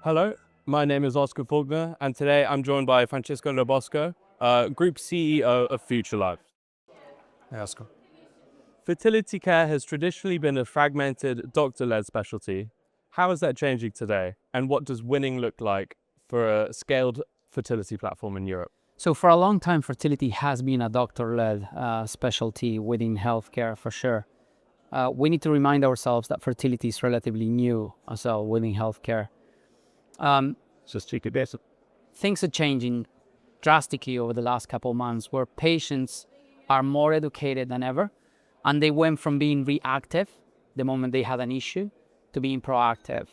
Hello, my name is Oscar Faulkner, and today I'm joined by Francesco Lobbosco, Group CEO of FutureLife. Hey, Oscar. Fertility care has traditionally been a fragmented, doctor-led specialty. How is that changing today, and what does winning look like for a scaled fertility platform in Europe? So for a long time, fertility has been a doctor-led specialty within healthcare, for sure. We need to remind ourselves that fertility is relatively new as well within healthcare. Things are changing drastically over the last couple of months, where patients are more educated than ever, and they went from being reactive the moment they had an issue to being proactive.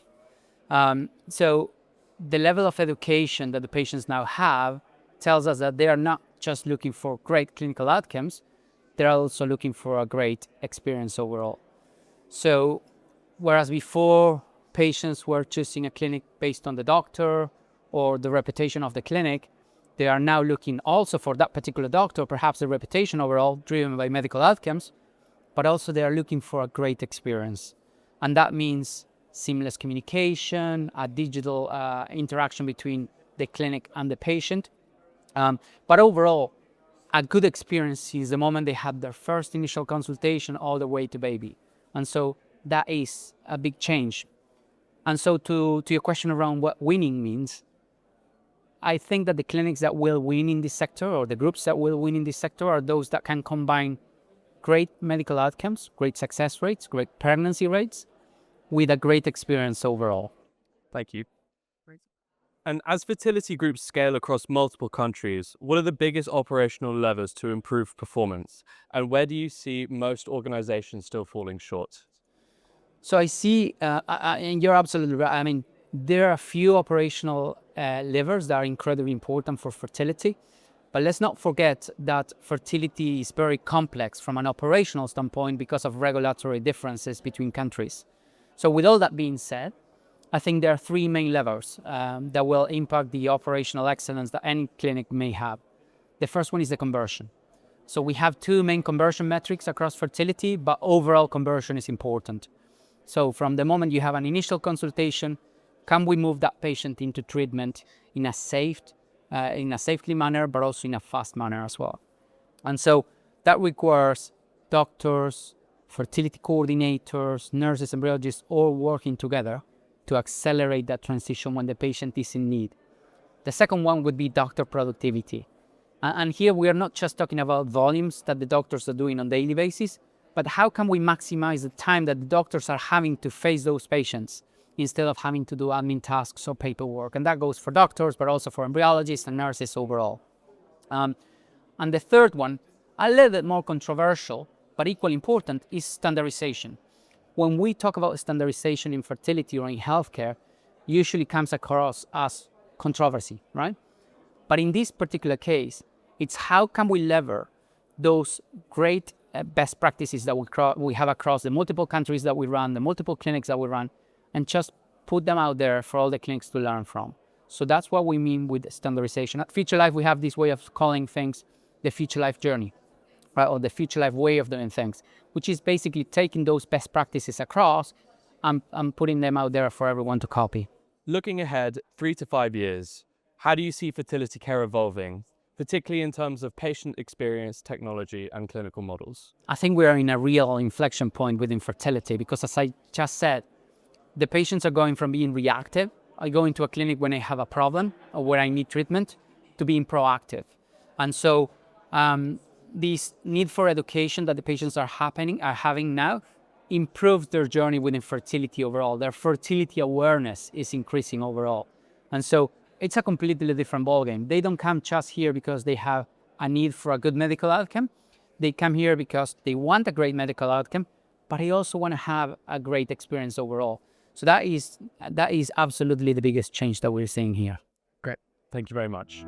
So the level of education that the patients now have tells us that they are not just looking for great clinical outcomes, they're also looking for a great experience overall. So whereas before patients were choosing a clinic based on the doctor or the reputation of the clinic, they are now looking also for that particular doctor, perhaps the reputation overall driven by medical outcomes, but also they are looking for a great experience. And that means seamless communication, a digital interaction between the clinic and the patient. But overall, a good experience is the moment they had their first initial consultation all the way to baby. And so that is a big change. And so to your question around what winning means, I think that the clinics that will win in this sector, or the groups that will win in this sector, are those that can combine great medical outcomes, great success rates, great pregnancy rates, with a great experience overall. Thank you. And as fertility groups scale across multiple countries, what are the biggest operational levers to improve performance? And where do you see most organizations still falling short? So I see, and you're absolutely right. I mean, there are a few operational levers that are incredibly important for fertility. But let's not forget that fertility is very complex from an operational standpoint because of regulatory differences between countries. So with all that being said, I think there are three main levers that will impact the operational excellence that any clinic may have. The first one is the conversion. So we have two main conversion metrics across fertility, but overall conversion is important. So from the moment you have an initial consultation, can we move that patient into treatment in a safely manner, but also in a fast manner as well? And so that requires doctors, fertility coordinators, nurses, embryologists, all working together to accelerate that transition when the patient is in need. The second one would be doctor productivity. And here we are not just talking about volumes that the doctors are doing on a daily basis, but how can we maximize the time that the doctors are having to face those patients instead of having to do admin tasks or paperwork? And that goes for doctors, but also for embryologists and nurses overall. And the third one, a little bit more controversial, but equally important, is standardization. When we talk about standardization in fertility or in healthcare, usually comes across as controversy, right? But in this particular case, it's how can we lever those great best practices that we have across the multiple countries that we run, the multiple clinics that we run, and just put them out there for all the clinics to learn from. So that's what we mean with standardization. At FutureLife, we have this way of calling things the FutureLife journey, right? Or the FutureLife way of doing things, which is basically taking those best practices across and putting them out there for everyone to copy. Looking ahead 3 to 5 years, how do you see fertility care evolving, particularly in terms of patient experience, technology, and clinical models? I think we are in a real inflection point within fertility because, as I just said, the patients are going from being reactive, I go into a clinic when I have a problem or where I need treatment, to being proactive. And so this need for education that the patients are having now improves their journey within fertility overall. Their fertility awareness is increasing overall. And so it's a completely different ballgame. They don't come just here because they have a need for a good medical outcome. They come here because they want a great medical outcome, but they also want to have a great experience overall. So that is absolutely the biggest change that we're seeing here. Great. Thank you very much.